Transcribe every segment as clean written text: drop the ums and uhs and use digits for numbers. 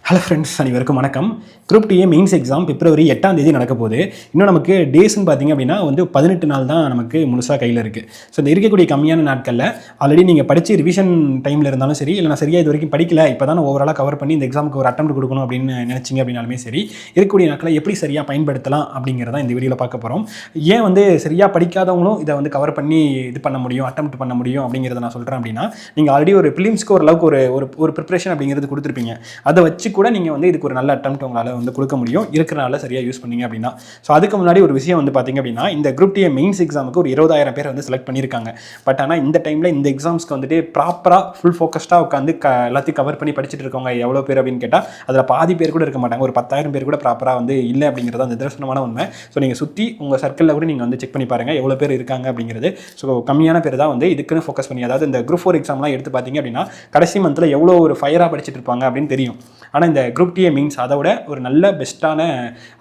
Hello friends, அனைவருக்கும் வணக்கம். Group DA mains exam பிப்ரவரி 8ஆம் தேதி நடக்க போகுது. இன்னும் நமக்கு டேஸ்ன்னு பார்த்தீங்க அப்படின்னா 18 நாள் தான் நமக்கு முழுசாக கையில் இருக்குது. ஸோ இந்த இருக்கக்கூடிய கம்மியான நாட்களில் ஆல்ரெடி நீங்கள் படித்து ரிவிஷன் டைமில் இருந்தாலும் சரி, இல்லை நான் சரியாக இது வரைக்கும் படிக்கல, இப்போ தான் ஓவராலாக கவர் பண்ணி இந்த எக்ஸாமுக்கு ஒரு அட்டெம்ப்ட் கொடுக்கணும் அப்படின்னு நினச்சிங்க அப்படின்னாலுமே சரி, இருக்கக்கூடிய நாட்களை எப்படி சரியாக பயன்படுத்தலாம் அப்படிங்கிறத இந்த வீடியோவில் பார்க்க போகிறோம். ஏன் சரியாக படிக்காதவங்களும் இதை கவர் பண்ணி இது பண்ண முடியும், அட்டெம்ப்ட் பண்ண முடியும் அப்படிங்கிறத நான் சொல்கிறேன் அப்படின்னா, நீங்கள் ஆல்ரெடி ஒரு பிலிம்ஸ்க்கு ஓரளவுக்கு ஒரு ப்ரிப்பரேஷன் அப்படிங்கிறது கொடுத்துருப்பீங்க. அதை வச்சு கூட நீங்கள் இதுக்கு ஒரு நல்ல அட்டெம்ப்ட் உங்களால் கொடுக்க முடியும், இருக்கிறனால சரியாக யூஸ் பண்ணீங்க அப்படின்னா. ஸோ அதுக்கு முன்னாடி ஒரு விஷயம் பார்த்தீங்க அப்படின்னா, இந்த குரூப் டிஏ மெயின்ஸ் எக்ஸாமுக்கு ஒரு 20,000 பேர் செலக்ட் பண்ணியிருக்காங்க. பட் ஆனால் இந்த டைமில் இந்த எக்ஸாம்ஸ்க்கு ப்ராப்பராக ஃபுல் ஃபோக்கஸ்டாக உட்காந்து எல்லாத்தையும் கவர் பண்ணி படிச்சுட்டு இருக்கவங்க எவ்வளோ பேர் அப்படின்னு கேட்டால் அதில் பாதி பேர் கூட இருக்க மாட்டாங்க. ஒரு 10,000 பேர் கூட ப்ராப்பராக இல்லை அப்படிங்கிறது அந்த நிதர்சனமான உண்மை. ஸோ நீங்கள் சுற்றி உங்கள் சர்க்கிளில் கூட நீங்கள் செக் பண்ணி பாருங்கள் எவ்வளோ பேர் இருக்காங்க அப்படிங்கிறது. ஸோ கம்மியான பேர் தான் இதுக்குன்னு ஃபோக்கஸ் பண்ணி, அதாவது இந்த குரூப் 4 எக்ஸாம்லாம் எடுத்து பார்த்தீங்க அப்படின்னா கடைசி மந்தில் எவ்வளோ ஒரு ஃபயராக படிச்சுட்டு இருப்பாங்க அப்படின்னு தெரியும். ஆனால் இந்த குரூப் டிஏ மீன்ஸ் அதை விட ஒரு நல்ல பெஸ்ட்டான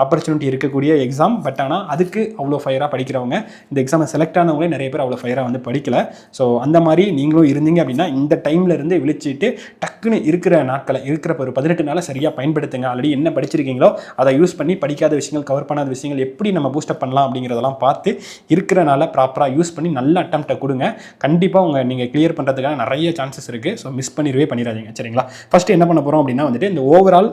ஆப்பர்ச்சுனிட்டி இருக்கக்கூடிய எக்ஸாம். பட் ஆனால் அதுக்கு அவ்வளோ ஃபயராக படிக்கிறவங்க, இந்த எக்ஸாமை செலக்ட் ஆனவங்களே நிறைய பேர் அவ்வளோ ஃபயராக படிக்கல. ஸோ அந்த மாதிரி நீங்களும் இருந்தீங்க அப்படின்னா இந்த டைமில் இருந்து விழிச்சிட்டு டக்குன்னு இருக்கிற நாட்களை, இருக்கிற ஒரு 18 நாளை சரியாக பயன்படுத்துங்க. ஆல்ரெடி என்ன படிச்சிருக்கீங்களோ அதை யூஸ் பண்ணி படிக்காத விஷயங்கள், கவர் பண்ணாத விஷயங்கள் எப்படி நம்ம பூஸ்டப் பண்ணலாம் அப்படிங்கிறதெல்லாம் பார்த்து இருக்கிறனால ப்ராப்பராக யூஸ் பண்ணி நல்ல அட்டெம்ப்டை கொடுங்க. கண்டிப்பாக நீங்கள் கிளியர் பண்ணுறதுக்கான நிறைய சான்சஸ் இருக்குது. ஸோ மிஸ் பண்ணிடாதீங்க, சரிங்களா? ஃபஸ்ட்டு என்ன பண்ண போகிறோம் அப்படின்னா இந்த ஓவரால்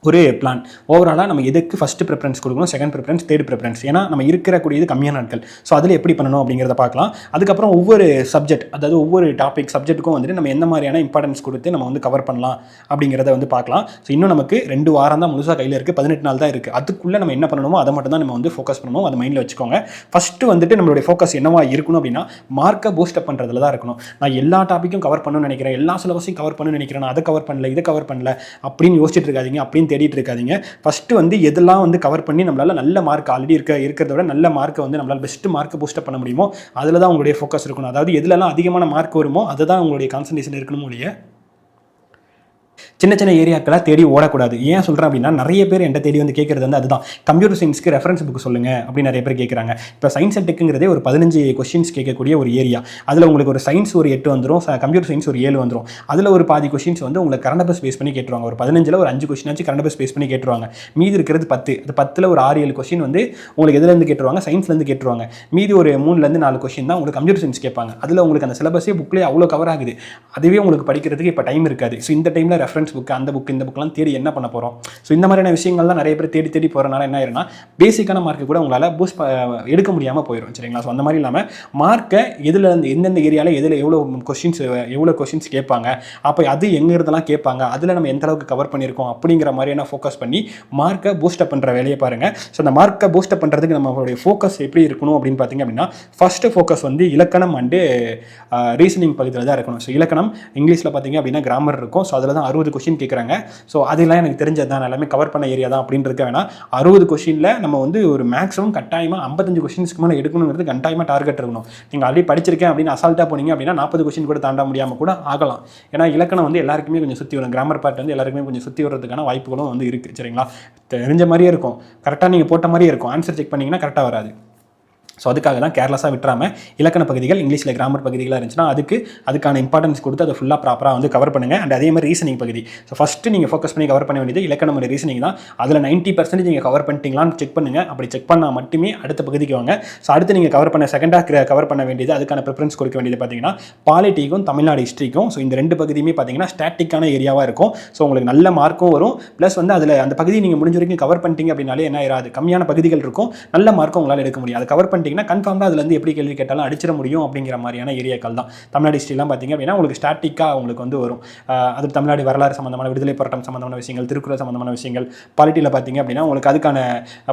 ஒரு பிளான். ஓவராலாக நம்ம எதுக்கு ஃபஸ்ட்டு ப்ரிஃபரன்ஸ் கொடுக்கணும், செகண்ட் ப்ரிஃபரன்ஸ், தேர்ட் ப்ரிஃபரன்ஸ், ஏன்னா நம்ம இருக்கக்கூடியது கம்மியான நாட்கள். ஸோ அதில் எப்படி பண்ணணும் அப்படிங்கிறத பார்க்கலாம். அதுக்கப்புறம் ஒவ்வொரு சப்ஜெக்ட், அதாவது ஒவ்வொரு டாபிக் சப்ஜெக்ட்டுக்கும் நம்ம எந்த மாதிரியான இம்பார்ட்டன்ஸ் கொடுத்து நம்ம கவர் பண்ணலாம் அப்படிங்கிறத பார்க்கலாம். ஸோ இன்னும் நமக்கு 2 வாரம் தான் முழுசாக கையில் இருக்குது, 18 நாள் தான் இருக்குது. அதுக்குள்ளே நம்ம என்ன பண்ணணுமோ அதை மட்டும் தான் நம்ம ஃபோக்கஸ் பண்ணணும். அதை மைண்டில் வச்சுக்கோங்க. ஃபஸ்ட்டு நம்மளுடைய ஃபோக்கஸ் என்னவா இருக்கணும் அப்படின்னா, மார்க்கை பூஸ்டப் பண்ணுறதுல தான் இருக்கணும். நான் எல்லா டாப்பிக்கும் கவர் பண்ணணும்னு நினைக்கிறேன், எல்லா சிலபஸையும் கவர் பண்ணணும்னு நினைக்கிறேன், நான் அதை கவர் பண்ணல, இதை கவர் பண்ணல அப்படின்னு யோசிச்சுட்டு இருக்காதீங்க, அப்படின்னு தேடிட்டு இருக்காதீங்க. ஃபஸ்ட்டு எதெல்லாம் கவர் பண்ணி நம்மளால் நல்ல மார்க் ஆல்ரெடி இருக்கிறத விட நல்ல மார்க்கை நம்மளால் பெஸ்ட் மார்க்கை பூஸ்டப் பண்ண முடியுமோ அதில் தான் உங்களுடைய ஃபோக்கஸ் இருக்கணும். அதாவது எதுலலாம் அதிகமான மார்க் வருமோ அதுதான் உங்களுடைய கான்சன்ட்ரேஷன் இருக்கணும் இல்லையா? சின்ன சின்ன ஏரியாக்கெல்லாம் தேடி ஓடக்கூடாது. ஏன் சொல்கிறேன் அப்படின்னா, நிறைய பேர் என்கிட்ட தேடி கேட்குறது அதுதான், கம்ப்யூட்டர் சயின்ஸ்க்கு ரெஃபரன்ஸ் புக் சொல்லுங்கள் அப்படின்னு நிறைய பேர் கேட்குறாங்க. இப்போ சயின்ஸ் அண்ட் டெக்குங்கிறதே ஒரு 15 கொஸ்டின்ஸ் கேட்கக்கூடிய ஒரு ஏரியா. அதில் உங்களுக்கு ஒரு சயின்ஸ் ஒரு 8 வந்துடும், கம்ப்யூட்டர் சயின்ஸ் ஒரு 7 வந்துடும். அதில் ஒரு பாதி கொஸ்டின்ஸ் உங்களுக்கு கரண்ட் அஃபேர்ஸ் பேஸ் பண்ணி கேட்டுருவாங்க. ஒரு 15ல் ஒரு 5 கொஸ்டினாச்சும் கரண்ட் அஃபேர்ஸ் பேஸ் பண்ணி கேட்டுருவாங்க. மீதி இருக்கிறது 10. அது 10ல் ஒரு 6-7 கொஸ்டின் உங்களுக்கு எதுலேருந்து கேட்டுருவாங்க, சயின்ஸ்லேருந்து கேட்டுருவாங்க. மீதி ஒரு 3-4 கொஸ்டின் தான் உங்களுக்கு கம்ப்யூட்டர் சயின்ஸ் கேட்பாங்க. அதில் உங்களுக்கு அந்த சிலபஸே புக்லேயே அவ்வளோ கவர் ஆகுது. அதுவே உங்களுக்கு படிக்கிறதுக்கு இப்போ டைம் இருக்காது. ஸோ இந்த டைமில் ரெஃபரன்ஸ் புக், அந்த புக், இந்த புக்கெலாம் தேடி என்ன பண்ண போகிறோம்? ஸோ இந்த மாதிரியான விஷயங்கள்லாம் நிறைய பேர் தேடி போகிறனால என்ன ஆயிருன்னா, பேசிக்கான மார்க்கு கூட உங்களால் பூஸ்ட் எடுக்க முடியாமல் போயிடும், சரிங்களா? ஸோ அந்த மாதிரி இல்லாமல் மார்க்கை எதில் எந்தெந்த ஏரியாவில் எதில் எவ்வளோ கொஸ்டின்ஸ் கேட்பாங்க, அப்போ அது எங்கேருந்தெல்லாம் கேட்பாங்க, அதில் நம்ம எந்த அளவுக்கு கவர் பண்ணியிருக்கோம் அப்படிங்கிற மாதிரியான ஃபோக்கஸ் பண்ணி மார்க்கை பூஸ்டப் பண்ணுற வேலையை பாருங்கள். ஸோ அந்த மார்க்கை பூஸ்டப் பண்ணுறதுக்கு நம்மளுடைய ஃபோக்கஸ் எப்படி இருக்கணும் அப்படின்னு பார்த்தீங்க அப்படின்னா, ஃபஸ்ட்டு ஃபோக்கஸ் இலக்கணம் அண்டு ரீசனிங் பகுதியில் தான் இருக்கணும். ஸோ இலக்கணம் இங்கிலீஷில் பார்த்தீங்க அப்படின்னா கிராமர் இருக்கும். ஸோ அதில் தான் 60 கொஸ்டின் கேட்குறாங்க. ஸோ அதெல்லாம் எனக்கு தெரிஞ்சது தான், எல்லாமே கவர் பண்ண ஏரியா தான் அப்படின்றது வேணால் 60 கொஸ்டினில் நம்ம ஒரு மேக்ஸிமம் கட்டாயமாக 55 கொஸ்டின்ஸ்க்கு மேலே எடுக்கணுங்கிறது கட்டாயமாக டார்கெட் இருக்கணும். நீங்கள் ஆல்ரெடி படிச்சிருக்கேன் அப்படின்னு அசால்ட்டாக போனீங்க அப்படின்னா 40 கொஸ்டின் கூட தாண்ட முடியாமல் கூட ஆகலாம். ஏன்னா இலக்கணம் எல்லாருக்குமே கொஞ்சம் சுற்றி வரும், கிராமர் பார்ட் எல்லாருக்குமே கொஞ்சம் சுற்றி வர்றதுக்கான வாய்ப்புகளும் இருக்குது, சரிங்களா? தெரிஞ்ச மாதிரியே இருக்கும், கரெக்டாக நீங்கள் போட்ட மாதிரியே இருக்கும், ஆன்சர் செக் பண்ணிங்கன்னா கரெக்டாக வராது. ஸோ அதுக்காக தான் கேர்லெஸ்ஸாக விட்டுறாமல் இலக்கண பகுதிகள், இங்கிலீஷில் கிராமர் பகுதிகளாக இருந்துச்சுன்னா அதுக்கான இம்பார்ட்டன்ஸ் கொடுத்து அதை ஃபுல்லாக ப்ராப்பராக கவர் பண்ணுங்கள். அண்ட் அதே மாதிரி ரீசனிங் பகுதி. ஸோ ஃபஸ்ட்டு நீங்கள் ஃபோக்கஸ் பண்ணி கவர் பண்ண வேண்டியது இலக்கணம் ஒரு ரீசனிங் தான். அதில் 90% நீங்கள் கவர் பண்ணிட்டீங்களான்னு செக் பண்ணுங்கள். அப்படி செக் பண்ணால் மட்டுமே அடுத்த பகுதிக்கு வாங்க. ஸோ அடுத்து நீங்கள் கவர் பண்ண செகண்டாக கவர் பண்ண வேண்டியது, அதுக்கான ப்ரிஃபரன்ஸ் கொடுக்க வேண்டியது பார்த்தீங்கன்னா பாலிட்டிக்கும் தமிழ்நாடு ஹிஸ்ட்ரிக்கும். ஸோ இந்த 2 பகுதியுமே பார்த்தீங்கன்னா ஸ்டாட்டிக்கான ஏரியாவாக இருக்கும். ஸோ உங்களுக்கு நல்ல மார்க்கும் வரும். ப்ளஸ் அதில் அந்த பகுதி நீங்கள் முடிஞ்ச வரைக்கும் கவர் பண்ணிட்டீங்க அப்படின்னாலே என்ன ஆயிராது, கம்மியான பகுதிகள் இருக்கும், நல்ல மார்க்கும் உங்களால் எடுக்க முடியும். அதை கவர் பண்ணிட்டீங்கன்னா கன்ஃபார்மாக அதில் எப்படி கேள்வி கேட்டாலும் அடிச்சிட முடியும் அப்படிங்கிற மாதிரியான ஏரியாக்கள் தான். தமிழ்நாடு ஹிஸ்ட்ரிலாம் பார்த்தீங்க அப்படின்னா உங்களுக்கு ஸ்டாட்டிக்காக உங்களுக்கு வரும். அது தமிழ்நாடு வரலாறு சம்பந்தமான, விடுதலை போராட்டம் சம்பந்தமான விஷயங்கள், திருக்குறள் சம்பந்தமான விஷயங்கள். பாலிட்டியில் பார்த்தீங்க அப்படின்னா உங்களுக்கு அதுக்கான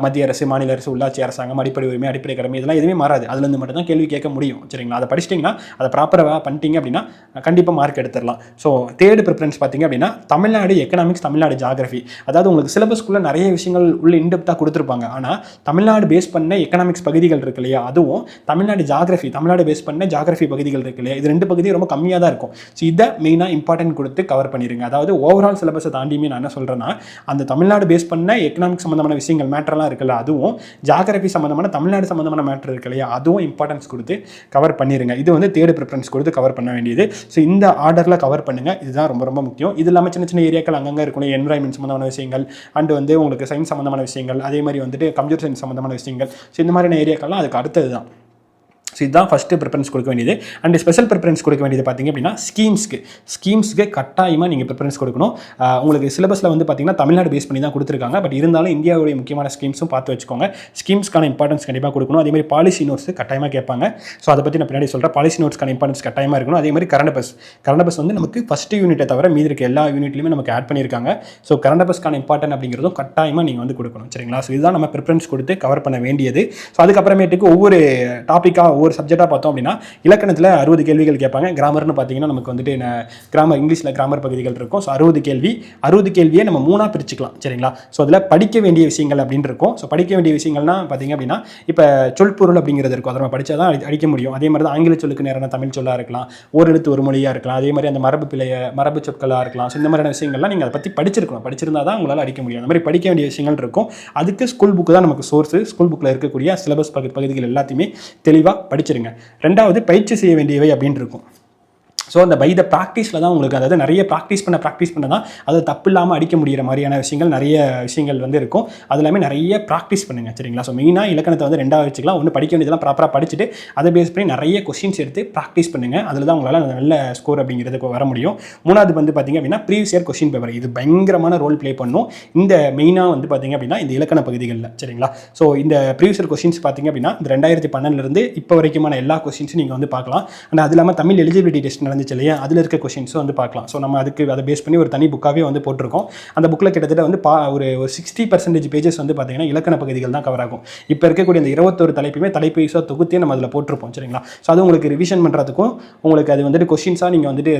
மத்திய அரசு, மாநில அரசு, உள்ளாட்சி அரசாங்கம், அடிப்படை உரிமை, அடிப்படை கடமை, இதெல்லாம் எதுவுமே மாறாது. அதுலேருந்து மட்டும் தான் கேள்வி கேட்க முடியும், சரிங்களா? அதை படிச்சிட்டிங்கன்னா, அதை ப்ராப்பராக பண்ணிட்டீங்க அப்படின்னா கண்டிப்பாக மார்க் எடுத்துடலாம். ஸோ தேர்ட் ப்ரிஃபரன்ஸ் பார்த்தீங்க அப்படின்னா தமிழ்நாடு எக்கனாமிக்ஸ், தமிழ்நாடு ஜியாகிரஃபி. அதாவது உங்களுக்கு சிலபஸ்க்குள்ளே நிறைய விஷயங்கள் உள்ள இன்டெப்த்தாக கொடுத்துருப்பாங்க. ஆனால் தமிழ்நாடு பேஸ் பண்ண எக்கனாமிக்ஸ் பகுதிகள் இருக்கு இல்லையா, அதுவும் தமிழ்நாடு ஜாகிரஃபி, தமிழ்நாடு பேஸ் பண்ண ஜாகிரஃபி பகுதிகள் இருக்கு இல்லையா, இது 2 பகுதியும் ரொம்ப கம்மியாக தான் இருக்கும். ஸோ இதை மெயினாக இம்பார்ட்டன்ட் கொடுத்து கவர் பண்ணிடுங்க. அதாவது ஓவரால் சிலபஸை தாண்டியுமே நான் என்ன சொல்கிறேன்னா, அந்த தமிழ்நாடு பேஸ் பண்ண எக்கனாமிக் சம்மந்தமான விஷயங்கள் மேட்டர்லாம் இருக்குல்ல, அதுவும் ஜாகிரஃபி சம்மந்தமான தமிழ்நாடு சம்மந்தமான மேட்டர் இருக்கு இல்லையா, அதுவும் இம்பார்ட்டன்ஸ் கொடுத்து கவர் பண்ணிடுங்க. இது வந்து தேர்ட் ப்ரிஃபரன்ஸ் கொடுத்து கவர் பண்ண வேண்டியது. ஸோ இந்த ஆர்டரில் கவர் பண்ணுங்கள், இதுதான் ரொம்ப ரொம்ப முக்கியம். இது இல்லாமல் சின்ன சின்ன ஏரியாக்கள் அங்கங்கே இருக்கணும், என்வரான்மெண்ட் சம்மந்தமான விஷயங்கள் அண்ட் வந்து உங்களுக்கு சயின்ஸ் சம்மந்தமான விஷயங்கள், அதே மாதிரி வந்துட்டு கம்ப்யூட்டர் சயின்ஸ் சம்மந்தமான விஷயங்கள். ஸோ இந்த மாதிரியான ஏரியாக்கள்லாம் அதுக்கு அடுத்தது தான். ஸோ இதுதான் ஃபஸ்ட்டு ப்ரிஃபரன்ஸ் கொடுக்க வேண்டியது. அண்ட் ஸ்பெஷல் ப்ரிஃபரன்ஸ் கொடுக்க வேண்டியது பார்த்திங்க அப்படின்னா ஸ்கீம்ஸ்க்கு கட்டாயமாக நீங்கள் ப்ரிஃபரன்ஸ் கொடுக்கணும். உங்களுக்கு சிலபஸில் வந்து பார்த்திங்கன்னா தமிழ்நாடு பேஸ் பண்ணி தான் கொடுத்துருக்காங்க. பட் இருந்தாலும் இந்தியாவுடைய முக்கியமான ஸ்கீம்ஸும் பார்த்து வச்சுக்கோங்க. ஸ்கீம்ஸ்க்கான இம்பார்ட்டன்ஸ் கண்டிப்பாக கொடுக்கணும். அதே மாதிரி பாலிசி நோட்ஸ் கட்டாயமாக கேட்பாங்க. ஸோ அதை பற்றி நான் பின்னாடி சொல்கிறேன். பாலிசி நோட்ஸ்க்கான இம்பார்ட்டன்ஸ் கட்டாயமாக இருக்கணும். அதே மாதிரி கரண்ட் அஃபேர்ஸ் வந்து நமக்கு ஃபஸ்ட்டு யூனிட்டை தவிர மீதி இருக்க எல்லா யூனிட்லையுமே நமக்கு ஆட் பண்ணியிருக்காங்க. ஸோ கரண்ட் அஃபேர்ஸ்க்கான இம்பார்ட்டன் அப்படிங்கிறதும் கட்டாயமாக நீங்கள் வந்து கொடுக்கணும். சரிங்களா? ஸோ இதுதான் நம்ம ப்ரிஃபரன்ஸ் கொடுத்து கவர் பண்ண வேண்டியது. ஸோ அதுக்கப்புறமேட்டுக்கு ஒவ்வொரு டாப்பிக்காக ஒவ்வொரு சப்ஜெக்டாக பார்த்தோம் அப்படின்னா இலக்கணத்தில் 60 கேள்விகள் கேட்பாங்க. கிராமர்னு பார்த்தீங்கன்னா நமக்கு வந்துட்டு கிராமர், இங்கிலீஷில் கிராமர் பகுதிகள் இருக்கும். ஸோ 60 கேள்வியே நம்ம 3ஆக பிரிச்சுக்கலாம். சரிங்களா? ஸோ அதில் படிக்க வேண்டிய விஷயங்கள் அப்படின்னு இருக்கும். ஸோ படிக்க வேண்டிய விஷயங்கள்னா பார்த்தீங்க அப்படின்னா இப்போ சொற்பொருள் அப்படிங்கிறது இருக்கும். அதை நம்ம படித்தா தான் அடிக்க முடியும். அதே மாதிரி தான் ஆங்கில சொல்லுக்கு நேரான தமிழ் சொல்லாக இருக்கலாம், ஒரு எழுத்து ஒரு மொழியாக இருக்கலாம், அதே மாதிரி அந்த மரபு சொற்களாக இருக்கலாம். ஸோ இந்த மாதிரியான விஷயங்கள்லாம் நீங்கள் அதை பற்றி படிச்சிருந்தா தான் உங்களால் அடிக்க முடியும். அந்த மாதிரி படிக்க வேண்டிய விஷயங்கள் இருக்கும். அதுக்கு ஸ்கூல் புக்கு தான் நமக்கு சோர்ஸு. ஸ்கூல் புக்கில் இருக்கக்கூடிய சிலபஸ் பகுதிகள் எல்லாத்தையுமே தெளிவாக படிச்சிருங்க. ரெண்டாவது பயிற்சி செய்ய வேண்டியவை அப்படின்னு இருக்கும். ஸோ அந்த பை த ப்ராக்டிஸில் தான் உங்களுக்கு, அதாவது நிறைய ப்ராக்டிஸ் பண்ண தான் அது தப்பு இல்லாமல் அடிக்க முடிகிற மாதிரியான நிறைய விஷயங்கள் வந்து இருக்கும். அது எல்லாமே நிறைய ப்ராக்டிஸ் பண்ணுங்கள். சரிங்களா? ஸோ மெயினாக இலக்கணத்தை வந்து 2ஆக வச்சுக்கலாம். ஒன்று படிக்க வேண்டியதெல்லாம் ப்ராப்பராக படிச்சுட்டு அதை பேஸ் பண்ணி நிறைய கொஸ்டின்ஸ் எடுத்து ப்ராக்டிஸ் பண்ணுங்கள். அதில் தான் உங்களால் நல்ல ஸ்கோர் அப்படிங்கிறதுக்கு வர முடியும். மூணாவது வந்து பார்த்திங்க அப்படின்னா ப்ரீவியஸ் இயர் கொஸ்டின் பேப்பர், இது பயங்கரமான ரோல் ப்ளே பண்ணும் இந்த மெயினாக வந்து பார்த்திங்க அப்படின்னா இந்த இலக்கண பகுதிகளில். சரிங்களா? ஸோ இந்த ப்ரீவியஸ் இயர் கொஸ்டின்ஸ் பார்த்திங்க அப்படின்னா இந்த 2012 இப்போ வரைக்குமான எல்லா கொஸ்டின்ஸும் நீங்கள் வந்து பார்க்கலாம். அண்ட் அது இல்லாமல் தமிழ் எலிஜிபிலிட்டி டெஸ்ட் நடந்துச்சு இல்லையா, அதில் இருக்க கொஸ்டின்ஸும் வந்து பார்க்கலாம். ஸோ நம்ம அதை பேஸ் பண்ணி ஒரு தனி புக்காகவே வந்து போட்டிருக்கோம். அந்த புக்கில் கிட்டத்தட்ட வந்து ஒரு 60% பேஜஸ் வந்து பார்த்தீங்கன்னா இலக்கண பகுதிகள் தான் கவர் ஆகும். இப்போ இருக்கக்கூடிய அந்த 21 தலைப்புமே தலைப்பு வைஸாக தொகுத்தே நம்ம அதில் போட்டிருப்போம். சரிங்களா? ஸோ அது உங்களுக்கு ரிவிஷன் பண்ணுறதுக்கும் உங்களுக்கு அது வந்துட்டு கொஸ்டின்ஸாக நீங்கள் வந்துட்டு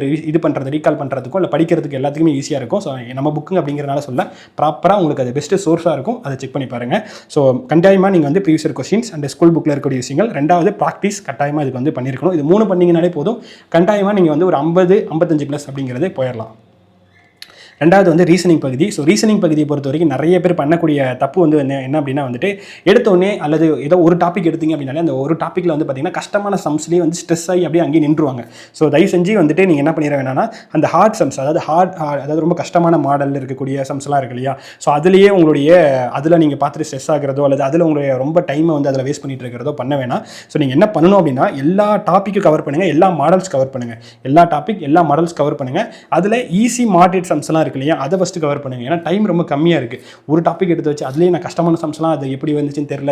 ரீகால் பண்ணுறதுக்கும் இல்லை படிக்கிறதுக்கு எல்லாத்துக்குமே ஈஸியாக இருக்கும். ஸோ நம்ம புக்குங்க அப்படிங்கிறனால சொல்ல ப்ராப்பராக உங்களுக்கு அது பெஸ்ட்டு சோர்ஸாக இருக்கும். அதை செக் பண்ணி பாருங்கள். ஸோ கட்டாயமாக நீங்கள் வந்து previous year questions and school புக்கில் இருக்கக்கூடிய விஷயங்கள், ரெண்டாவது ப்ராக்டிஸ் கட்டாயமாக இதுக்கு வந்து பண்ணியிருக்கணும். இது 3 பண்ணிங்கனாலே போதும். கட்டாயமாக நீங்கள் வந்து ஒரு 55+ அப்படிங்கிறது போயிடலாம். ரெண்டாவது வந்து ரீசனிங் பகுதி. ஸோ ரீசனிங் பகுதியை பொறுத்த வரைக்கும் நிறைய பேர் பண்ணக்கூடிய தப்பு வந்து என்ன அப்படின்னா வந்துட்டு எடுத்தோடனே அல்லது ஏதோ ஒரு டாபிக் எடுத்தீங்க அப்படின்னாலே அந்த ஒரு டாப்பிக்கில் வந்து பார்த்தீங்கன்னா கஷ்டமான சம்ஸ்லேயே வந்து ஸ்ட்ரெஸ் ஆகி அப்படியே அங்கேயே நின்றுவாங்க. ஸோ தயவு செஞ்சு வந்துட்டு நீங்கள் என்ன பண்ணிட வேணாம்னா அந்த ஹார்ட் சம்ஸ், அதாவது ரொம்ப கஷ்டமான மாடலில் இருக்கக்கூடிய சம்ஸ்லாம் இருக்கு இல்லையா, ஸோ அதுலேயே அதில் நீங்கள் பார்த்துட்டு ஸ்ட்ரெஸ் ஆகிறதோ அல்லது அதில் உங்களுடைய ரொம்ப டைமை வந்து அதில் வேஸ்ட் பண்ணிட்டு இருக்கிறதோ பண்ண வேணாம். ஸோ நீங்கள் என்ன பண்ணணும் அப்படின்னா எல்லா டாப்பிக்கும் கவர் பண்ணுங்கள், எல்லா மாடல்ஸ் கவர் பண்ணுங்கள், எல்லா மாடல்ஸ் கவர் பண்ணுங்கள். அதில் ஈஸி மாடரேட் சம்ஸ்லாம் இருக்கு இல்லையா, அதை ஃபஸ்ட்டு கவர் பண்ணுங்கள். ஏன்னா டைம் ரொம்ப கம்மியாக இருக்குது. ஒரு டாபிக் எடுத்து வச்சு அதுலேயே நான் கஷ்டமான சம்ஸ்லாம் அது எப்படி வந்துச்சுன்னு தெரியல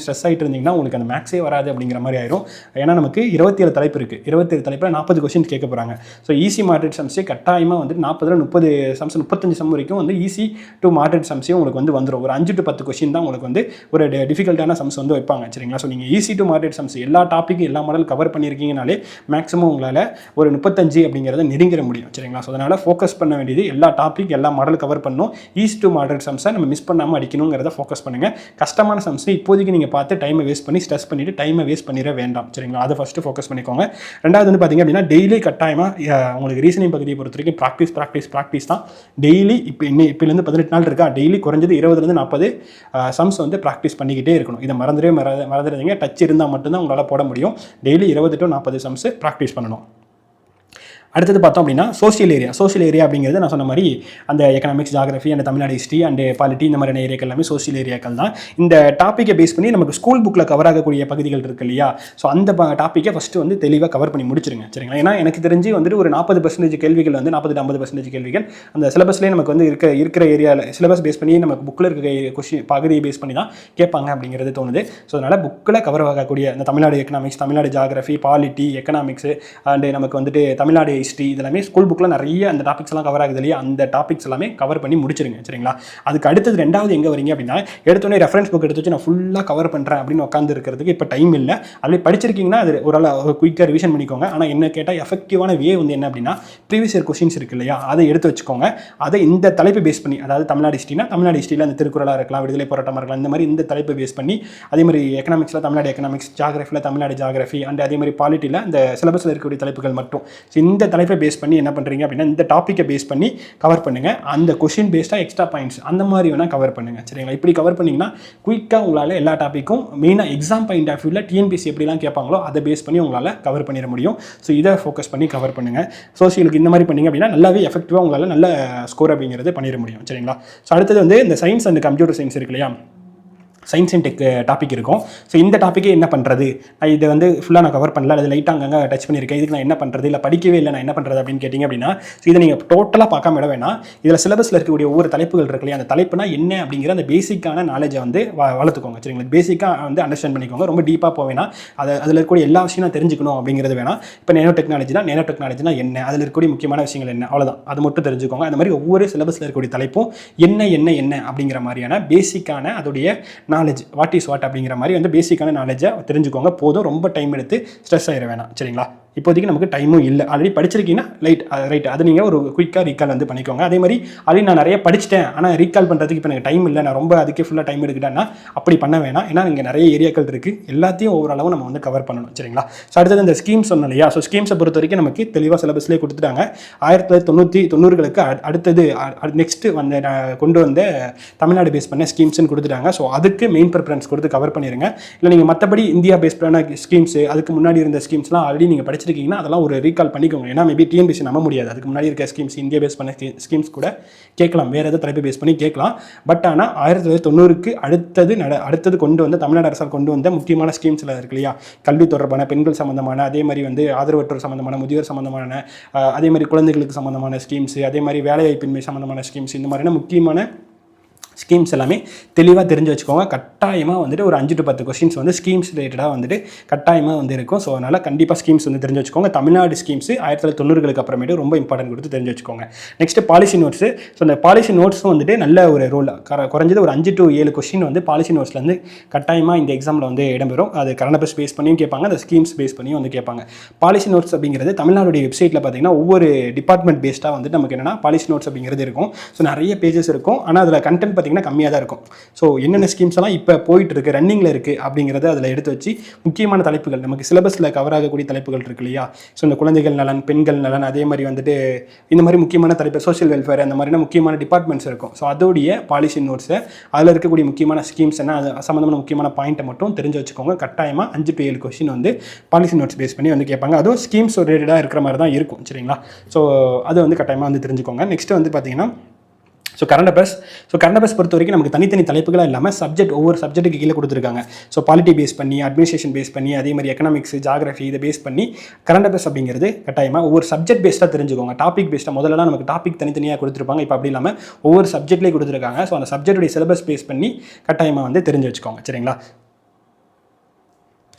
ஸ்ட்ரெஸ் ஆகிட்டு இருந்தீங்கன்னா உங்களுக்கு அந்த மேக்ஸே வராது அப்படிங்கிற மாதிரி ஆயிரும். ஏன்னா நமக்கு 27 தலைப்பு இருக்குது. 27 தலைப்பில் 40 கொஸ்டின் கேட்க போகிறாங்க. ஸோ ஈஸி மாடரேட் சம்ஸே கட்டாயமாக வந்து 40-30 சம்ஸ் 35 சம் வரைக்கும் வந்து ஈஸி டு மாடரேட் சம்ஸே உங்களுக்கு வந்து வந்துடும். ஒரு 5 to 10 கொஸ்டின் தான் உங்களுக்கு வந்து ஒரு டிஃபிகல்ட்டான சம்ஸ் வந்து வைப்பாங்க. சரிங்களா? ஸோ நீங்கள் ஈஸி டு மாடரேட் சம்ஸ் எல்லா டாப்பிக்கும் எல்லா மாடல் கவர் பண்ணியிருக்கீங்கனாலே மேக்ஸிமம் உங்களால் ஒரு 35 அப்படிங்கிறத நெருங்கிற முடியும். சரிங்களா? ஸோ அதனால் ஃபோக்கஸ் பண்ண வேண்டியது எல்லா டாபிக் எல்லா மாடல் கவர் பண்ணணும். ஈஸி டு மாடரேட் சம்ஸை நம்ம மிஸ் பண்ணாமல் அடிக்கணுங்கிறத ஃபோக்கஸ் பண்ணுங்கள். கஷ்டமான சம்ஸை இப்போதைக்கு நீங்கள் பார்த்து டைமை வேஸ்ட் பண்ணி ஸ்ட்ரெஸ் பண்ணிவிட்டு டைமை வேஸ்ட் பண்ணிட வேண்டாம். சரிங்களா? அதை ஃபஸ்ட்டு ஃபோக்கஸ் பண்ணிக்கோங்க. ரெண்டாவது வந்து பார்த்திங்க அப்படின்னா டெய்லி கட்டாயமாக உங்களுக்கு ரீசனிங் பகுதியை பொறுத்த வரைக்கும் ப்ராக்டிஸ் தான். டெய்லி இப்போலேருந்து 18 நாள் இருக்கா, டெய்லி குறைஞ்சது 20-40 சம்ஸ் வந்து ப்ராக்டிஸ் பண்ணிக்கிட்டே இருக்கணும். இதை மறந்துடுறீங்க. டச் இருந்தால் மட்டும்தான் உங்களால் போட முடியும். டெய்லி 20 to 40 சம்ஸ் ப்ராக்டிஸ் பண்ணணும். அடுத்தது பார்த்தோம் அப்படின்னா சோஷியல் ஏரியா அப்படிங்கிறது நான் சொன்ன மாதிரி அந்த economics, geography and Tamil Nadu history and polity இந்த மாதிரியான ஏரியாக்கள் எல்லாமே சோஷியல் ஏரியாக்கள் தான். இந்த டாப்பிக்கை பேஸ் பண்ணி நமக்கு ஸ்கூல் புக்கில் கவர் ஆகக்கூடிய பகுதிகள் இருக்கு இல்லையா, ஸோ அந்த டாப்பிக்கை ஃபஸ்ட்டு வந்து தெளிவாக கவர் பண்ணி முடிச்சிருங்க. சரிங்களா? ஏன்னா எனக்கு தெரிஞ்சு வந்துட்டு ஒரு 40% கேள்விகள் வந்து 40-50% கேள்விகள் அந்த சிலபஸ்லேயே நமக்கு வந்து இருக்கிற ஏரியாவில் சிலபஸ் பேஸ் பண்ணி நமக்கு புக்கில் இருக்க கொஸ்டின் பகுதியை பேஸ் பண்ணி தான் கேட்பாங்க அப்படிங்கிறது தோணுது. ஸோ அதனால் புக்கில் கவர் ஆகக்கூடிய அந்த Tamil Nadu economics, Tamil Nadu geography, polity, economics and நமக்கு வந்துட்டு தமிழ்நாடு ஹிஸ்ட்ரி இதெல்லாமே ஸ்கூல் புக்கில் நிறைய அந்த டாபிக்ஸ் எல்லாம் கவர் ஆகுது இல்லையா, அந்த டாபிக்ஸ் எல்லாமே கவர் பண்ணி முடிச்சிருங்க சரிங்களா. அதுக்கு அடுத்தது ரெண்டாவது எங்கே வரீங்க அப்படின்னா, எடுத்தோடனே ரெஃபரன்ஸ் புக் எடுத்து வச்சு நான் ஃபுல்லாக கவர் பண்ணுறேன் அப்படின்னு உட்காந்து இருக்கிறதுக்கு இப்போ டைம் இல்லை. அப்படி படிச்சிருக்கீங்கன்னா அது ஒரு குயிக்காக ரிவிஷன் பண்ணிக்கோங்க. ஆனால் என்ன கேட்டால் எஃபெக்டிவான வே வந்து என்ன அப்படின்னா, ப்ரீவியஸ் இயர் கொஸ்டின்ஸ் இருக்கு இல்லையா, அதை எடுத்து வச்சுக்கோங்க. அதை இந்த தலைப்பு பேஸ் பண்ணி, அதாவது தமிழ்நாடு ஹிஸ்ட்ரினா தமிழ்நாடு ஹிஸ்ட்ரியில் அந்த திருக்குறளாக இருக்கலாம், விடுதலை போராட்டமாக இருக்கலாம், இந்த மாதிரி இந்த தலைப்பு பேஸ் பண்ணி, அதே மாதிரி எக்கனாமிக்ஸில் தமிழ்நாடு எக்கனாமிக்ஸ், ஜாகிரஃபியில் தமிழ்நாடு ஜாகிரஃபி, அண்ட் அதே மாதிரி பாலிட்டியில் இந்த சிலபஸில் இருக்கக்கூடிய தலைப்புகள் மட்டும். ஸோ இந்த தலைப்பை பேஸ் பண்ணி என்ன பண்ணுறீங்க அப்படின்னா, இந்த டாப்பிக்கை பேஸ் பண்ணி கவர் பண்ணுங்கள். அந்த கொஷின் பேஸ்டாக எக்ஸ்ட்ரா பாயிண்ட்ஸ் அந்த மாதிரி வேணால் கவர் பண்ணுங்கள் சரிங்களா. இப்படி கவர் பண்ணிங்கன்னா குயிக்காக உங்களால் எல்லா டாப்பிக்கும் மெயினாக எக்ஸாம் பாயிண்ட் ஆஃப் வியூவில் டிஎன்பிஎஸ்சி எப்படிலாம் கேட்பாங்களோ அதை பேஸ் பண்ணி உங்களால் கவர் பண்ணிட முடியும். ஸோ இதை ஃபோக்கஸ் பண்ணி கவர் பண்ணுங்கள். சோசியலுக்கு இந்த மாதிரி பண்ணிங்க அப்படின்னா நல்லாவே எஃபெக்டிவாக உங்களால் நல்ல ஸ்கோர் அப்படிங்கிறது பண்ணிட முடியும் சரிங்களா. ஸோ அடுத்தது வந்து இந்த சயின்ஸ் அண்ட் கம்ப்யூட்டர் சயின்ஸ் இருக்கு இல்லையா, சயின்ஸ் அண்ட் டெக் டாபிக் இருக்கும். ஸோ இந்த டாப்பிக்கே என்ன பண்ணுறது, இதை வந்து ஃபுல்லாக நான் கவர் பண்ணல, அது லைட்டாக அங்கங்கே டச் பண்ணியிருக்கேன், இதுக்கு நான் என்ன பண்ணுறது, இல்லை படிக்கவே இல்லை நான் என்ன பண்ணுறது அப்படின்னு கேட்டிங்க அப்படின்னா, ஸோ இதை நீங்கள் டோட்டலாக பார்க்காம விட வேணாம். இதில் சிலபஸில் இருக்கக்கூடிய ஒவ்வொரு தலைப்புகள் இருக்கு இல்லையா, அந்த தலைப்புனா என்ன அப்படிங்கிற அந்த பேசிக்கான நாலேஜை வந்து வளர்த்துக்கோங்க சரிங்களா. பேசிக்காக வந்து அண்டர்ஸ்டாண்ட் பண்ணிக்கோங்க. ரொம்ப டீப்பாக போவேனா, அதில் இருக்கக்கூடிய எல்லா விஷயம் நான் தெரிஞ்சுக்கணும் அப்படிங்கிறது வேணாம். இப்போ நேனோ டெக்னாலஜினா என்ன, அதில் இருக்கக்கூடிய முக்கியமான விஷயங்கள் என்ன, அவ்வளோதான், அது மட்டும் தெரிஞ்சுக்கோங்க. அந்த மாதிரி ஒவ்வொரு சிலபஸில் இருக்கக்கூடிய தலைப்பும் என்ன அப்படிங்கிற மாதிரியான பேசிக்கான அதோடைய நாலேஜ், வாட் இஸ் வாட் அப்படிங்கிற மாதிரி வந்து பேசிக்கான நாலேஜை தெரிஞ்சுக்கோங்க போதும். ரொம்ப டைம் எடுத்து ஸ்ட்ரெஸ் ஆகிட வேணாம் சரிங்களா. இப்போதைக்கு நமக்கு டைமும் இல்லை, ஆல்ரெடி படிச்சிருக்கீங்கன்னா ரைட் அதை நீங்கள் ஒரு குயிக்காக ரீகால் வந்து பண்ணிக்கோங்க. அதே மாதிரி ஆல்ரெடி நான் நிறைய படிச்சிட்டேன், ஆனால் ரீகால் பண்ணுறதுக்கு இப்போ எனக்கு டைம் இல்லை, நான் ரொம்ப அதுக்கே ஃபுல்லாக டைம் எடுக்கிட்டேன்னா அப்படி பண்ண வேணாம். ஏன்னா இங்கே நிறைய ஏரியாக்கள் இருக்குது, எல்லாத்தையும் ஓவராலாகவும் நம்ம வந்து கவர் பண்ணணும் சரிங்களா. ஸோ அடுத்தது இந்த ஸ்கீம்ஸ் சொன்னோம் இல்லையா, ஸோ ஸ்கீம்ஸை பொறுத்த வரைக்கும் நமக்கு தெளிவாக சிலபஸ்லேயே கொடுத்துட்டாங்க. 1990களுக்கு அடுத்தது நெக்ஸ்ட்டு வந்து கொண்டு வந்த தமிழ்நாடு பேஸ் பண்ண ஸ்கீம்ஸ்னு கொடுத்துட்டாங்க. ஸோ அதுக்கு மெயின் ப்ரிஃபரன்ஸ் கொடுத்து கவர் பண்ணிடுங்க. இல்லை நீங்கள் மற்றபடி இந்தியா பேஸ் பண்ண ஸ்கீம்ஸ், அதுக்கு முன்னாடி இருந்த ஸ்கீம்ஸ்லாம் ஆல்ரெடி நீங்கள் படிச்சிருக்கீங்கன்னா அதெல்லாம் ஒரு ரீகால் பண்ணிக்கோங்க. ஏன்னா மேபி டிஎன்பிஎஸ்சி நம்ப முடியாது, அதுக்கு முன்னாடி இருக்க ஸ்கீம்ஸ், இந்தியா பேஸ் பண்ண ஸ்கீம்ஸ் கூட கேட்கலாம், வேறு ஏதாவது தலைப்பை பேஸ் பண்ணி கேட்கலாம். பட் ஆனால் 1990க்கு அடுத்தது கொண்டு வந்த தமிழ்நாடு அரசால் கொண்டு வந்த முக்கியமான ஸ்கீம்ஸில் இருக்கு இல்லையா, கல்வி தொடர்பான, பெண்கள் சம்மந்தமான, அதே மாதிரி வந்து ஆதரவற்றோர் சம்மந்தமான, முதியோர் சம்மந்தமான, அதே மாதிரி குழந்தைகளுக்கு சம்மந்தமான ஸ்கீம்ஸ், அதே மாதிரி வேலைவாய்ப்பின்மை சம்மந்தமான ஸ்கீம்ஸ், இந்த மாதிரியான முக்கியமான ஸ்கீம்ஸ் எல்லாமே தெளிவாக தெரிஞ்சு வச்சுக்கோங்க. கட்டாயமாக வந்துட்டு ஒரு 5 to 10 கொஸ்டின்ஸ் வந்து ஸ்கீம்ஸ் ரிலேட்டடாக வந்துட்டு கட்டாயமாக வந்து இருக்கும். ஸோ அதனால் கண்டிப்பாக ஸ்கீம்ஸ் வந்து தெரிஞ்சு வச்சுக்கோங்க. தமிழ்நாடு ஸ்கீம்ஸ் 1990களுக்கு அப்புறமேட்டு ரொம்ப இம்பார்ட்டன்ட் கொடுத்து தெரிஞ்சு வச்சுக்கோங்க. Next policy notes. ஸோ அந்த பாலிசி நோட்ஸும் வந்துட்டு நல்ல ஒரு ரோல், குறைஞ்சது ஒரு 5 to 7 கொஸ்டின் வந்து பாலிசி நோட்ஸ்லேருந்து கட்டாயமாக இந்த எக்ஸாமில் வந்து இடம்பெறும். அது கரண்ட் அஃபேர்ஸ் பேஸ் பண்ணியும் கேட்பாங்க, அந்த ஸ்கீம்ஸ் பேஸ் பண்ணியும் வந்து கேட்பாங்க. பாலிசி நோட்ஸ் அப்படிங்கிறது தமிழ்நாடுடைய வெப்சைட்டில் பார்த்தீங்கன்னா ஒவ்வொரு டிபார்ட்மெண்ட் பேஸ்டாக வந்துட்டு நமக்கு என்னென்னா பாலிசி நோட்ஸ் அப்படிங்கிறது இருக்கும். ஸோ நிறைய பேஜஸ் இருக்கும், ஆனால் அதில் கண்டென்ட் கம்மியாக தான் இருக்கும். ஸோ என்னென்ன ஸ்கீம்ஸ் எல்லாம் இப்போ போயிட்டு இருக்கு, ரன்னிங்கில் இருக்குது அப்படிங்கிறத அதில் எடுத்து வச்சு முக்கியமான தலைப்புகள், நமக்கு சிலபஸில் கவர் ஆகக்கூடிய தலைப்புகள் இருக்கு இல்லையா, ஸோ இந்த குழந்தைகள் நலன், பெண்கள் நலன், அதே மாதிரி வந்துட்டு இந்த மாதிரி முக்கியமான தலைப்பு, சோஷியல் வெல்ஃபேர், அந்த மாதிரியான முக்கியமான டிபார்ட்மெண்ட்ஸ் இருக்கும். ஸோ அதோடைய பாலிசி நோட்ஸை, அதில் இருக்கக்கூடிய முக்கியமான ஸ்கீம்ஸ் என்ன, அது சம்மந்தமான முக்கியமான பாயிண்ட்டை மட்டும் தெரிஞ்சு வச்சுக்கோங்க. கட்டாயமாக 5 to 7 கொஸ்டின் வந்து பாலிசி நோட்ஸ் பேஸ் பண்ணி வந்து கேட்பாங்க. அதுவும் ஸ்கீம்ஸ் ரிலேட்டடாக இருக்கிற மாதிரி தான் இருக்கும் சரிங்களா. ஸோ அது வந்து கட்டாயமாக வந்து தெரிஞ்சுக்கோங்க. நெக்ஸ்ட் வந்து பார்த்தீங்கன்னா கரண்ட் அஃபேர்ஸ் பொறுத்த வரைக்கும் நமக்கு தனித்தனி தலைப்புகளாக இல்லாமல் ஒவ்வொரு சப்ஜெக்ட்டுக்கு கீழே கொடுத்துருக்காங்க. ஸோ பாலிட்டி பேஸ் பண்ணி, அட்மினிஸ்ட்ரேஷன் பேஸ் பண்ணி, அதே மாதிரி எக்கனாமிக்ஸ், ஜாகிரஃபி, இதை பேஸ் பண்ணி கரண்ட் அஃபேர்ஸ் அப்படிங்கிறது கட்டாயமாக ஒவ்வொரு சப்ஜெக்ட் பேஸ்டாக தெரிஞ்சுக்கோங்க. டாபிக் பேஸ்டாக முதல்லலாம் நமக்கு டாபிக் தனித்தனியாக கொடுத்துருப்பாங்க, இப்போ அப்படி இல்லாமல் ஒவ்வொரு சப்ஜெக்ட்லேயே கொடுத்துருக்காங்க. ஸோ அந்த சப்ஜெக்டுடைய சிலபஸ் பேஸ் பண்ணி கட்டாயமாக வந்து தெரிஞ்சு வச்சுக்கோங்க சரிங்களா.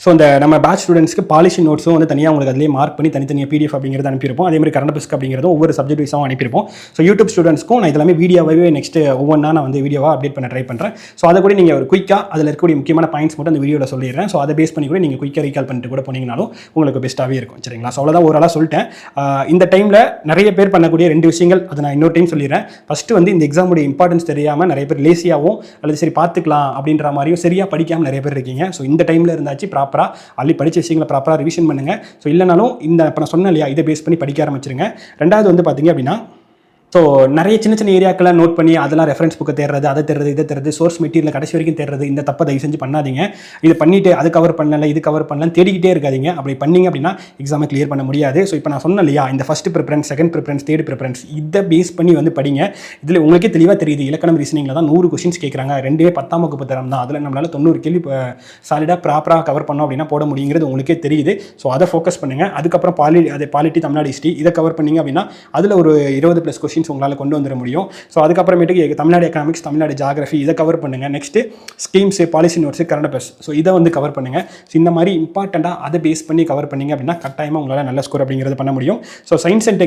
ஸோ இந்த நம்ம பேட்ச் ஸ்டூடெண்ட்ஸ்க்கு பாலிசி நோட்ஸும் வந்து தனியாக உங்களுக்கு அதிலே மார்க் பண்ணி தனித்தனியாக பிடிஎஃப் அப்படிங்கிறது அனுப்பியிருப்போம். அதே மாதிரி கரண்ட் அஃபேர்ஸ்க்கு அப்படிங்கிறதும் ஒவ்வொரு சப்ஜெக்ட் வைஸாகவும் அனுப்பியிருப்போம். ஸோ யூடியூப் ஸ்டூடெண்ட்ஸ்க்கும் நான் இதெல்லாமே வீடியோவாகவே நெக்ஸ்ட் ஒவ்வொன்றா நான் வந்து வீடியோவாக அப்டேட் பண்ண ட்ரை பண்ணுறேன். ஸோ அதை கூட நீங்கள் ஒரு குயிக்காக அதில் இருக்கக்கூடிய முக்கியமான பாயிண்ட்ஸ் மட்டும் அந்த வீடியோவில் சொல்லிடுறேன். ஸோ அதை பேஸ் பண்ணி கூட நீங்கள் குயிக்காக ரீகால் பண்ணிட்டு கூட போனீங்கனாலும் உங்களுக்கு பெஸ்ட்டாகவே இருக்கும் சரிங்களா. ஸோ அவ்வளோதான், ஓரளவு சொல்லிட்டேன். இந்த டைமில் நிறைய பேர் பண்ணக்கூடிய 2 விஷயங்கள் அதை நான் இன்னொரு டைம் சொல்லிடுறேன். ஃபஸ்ட்டு வந்து இந்த எக்ஸாமுடைய இம்பார்ட்டன்ஸ் தெரியாமல் நிறைய பேர் லேசியாகவும் அல்லது சரி பார்த்துக்கலாம் அப்படின்ற மாதிரியும் சரியாக படிக்காமல் நிறைய பேர் இருக்கீங்க. ஸோ இந்த டைமில் இருந்தாச்சு ப்ராப்பராக படித்த விஷயங்களை ப்ராப்பராக ரிவிஷன் பண்ணுங்கள். ஸோ இல்லைனாலும் இப்போ நான் சொன்னேன் இல்லையா, இதை பேஸ் பண்ணி படிக்க ஆரம்பிச்சிருங்க. ரெண்டாவது வந்து பார்த்தீங்க அப்படின்னா, ஸோ நிறைய சின்ன ஏரியாக்கெல்லாம் நோட் பண்ணி அதெல்லாம் ரெஃபரன்ஸ் புக்கை தேடுறது, அதை தேடுறது, இதை தேடுறது, சோர்ஸ் மெட்டீரியல் கடைசி வரைக்கும் தேடுறது, இந்த தப்பை தயவு செஞ்சு பண்ணாதீங்க. இது பண்ணிவிட்டு அது கவர் பண்ணல, இது கவர் பண்ணலன்னு தேடிக்கிட்டே இருக்காதீங்க. அப்படி பண்ணிங்க அப்படின்னா எக்ஸாமை கிளியர் பண்ண முடியாது. ஸோ இப்போ நான் சொன்னேன் இல்லையா, இந்த first preference, second preference, third preference, இதை பேஸ் பண்ணி வந்து படிங்க. இதில் உங்களுக்கே தெளிவாக தெரியுது, இலக்கணம் ரீசனிங்கில் தான் 100 கொஸ்டின்ஸ் கேட்குறாங்க. 2 10ஆம் வகுப்பு தரம் தான், அதில் நம்மளால் 90 கேள்வி சாலிடாக ப்ராப்பராக கவர் பண்ணோம் அப்படின்னா போட முடியுங்கிறது உங்களுக்கே தெரியுது. ஸோ அதை ஃபோக்கஸ் பண்ணுங்கள். அதுக்கப்புறம் பாலிட்டி, தமிழ்நாடு ஹிஸ்ட்ரி, இதை கவர் பண்ணிங்க அப்படின்னா அதில் ஒரு 20+ கொஸ்டின்ஸ் கொஸ்டின்ஸ் உங்களால் கொண்டு வந்துட முடியும். ஸோ அதுக்கப்புறமேட்டுக்கு தமிழ்நாடு எக்கனாமிக்ஸ், தமிழ்நாடு ஜியாகிரஃபி இதை கவர் பண்ணுங்கள். Next schemes, policy notes, current affairs, so இதை வந்து கவர் பண்ணுங்கள். ஸோ இந்த மாதிரி இம்பார்ட்டண்ட்டாக அதை பேஸ் பண்ணி கவர் பண்ணிங்க அப்படின்னா கட்டாயமாக உங்களால் நல்ல ஸ்கோர் அப்படிங்கிறது பண்ண முடியும். So science and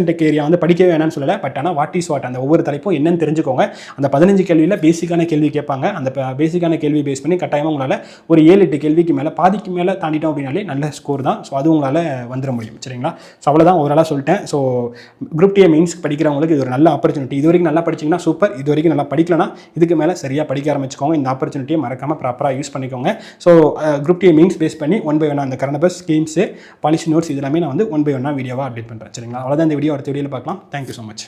tech area வந்து படிக்கவே வேணாம்னு சொல்லலை. பட் ஆனால் வாட் இஸ் வாட், அந்த ஒவ்வொரு தலைப்பும் என்னன்னு தெரிஞ்சுக்கோங்க. அந்த 15 கேள்வியில் பேசிக்கான கேள்வி கேட்பாங்க. அந்த பேசிக்கான கேள்வி பேஸ் பண்ணி கட்டாயமாக உங்களால் ஒரு 7-8 கேள்விக்கு மேலே, பாதிக்கு மேலே தாண்டிட்டோம் அப்படின்னாலே நல்ல ஸ்கோர் தான். ஸோ அது உங்களால் வந்துட முடியும். சரிங்களா? ஸோ அவ்வளோதான், ஓவராலாக சொல்லிட்டேன். ஸோ குரூப் டி மெயின்ஸ் படிக்கிறவங்களுக்கு இது ஒரு நல்ல ஆப்பர்ச்சுனிட்டி. இது வரைக்கும் நல்லா படிச்சிங்கன்னா சூப்பர். இது வரைக்கும் நல்லா படிக்கலனா இதுக்கு மேலே சரியாக படிக்க ஆரம்பிச்சுக்கோங்க. இந்த ஆப்பர்ச்சுனிட்டியை மறக்காமல் ப்ராப்பராக யூஸ் பண்ணிக்கோங்க. So group D mains base பண்ணி 1 by 1 அந்த current affairs, schemes, policy notes இதெல்லாமே நான் வந்து 1 by 1 வீடியோவாக அப்டேட் பண்ணுறேன். சரிங்களா? அவ்வளோதான் இந்த வீடியோ. அடுத்த வீடியோவில் பார்க்கலாம். Thank you so much.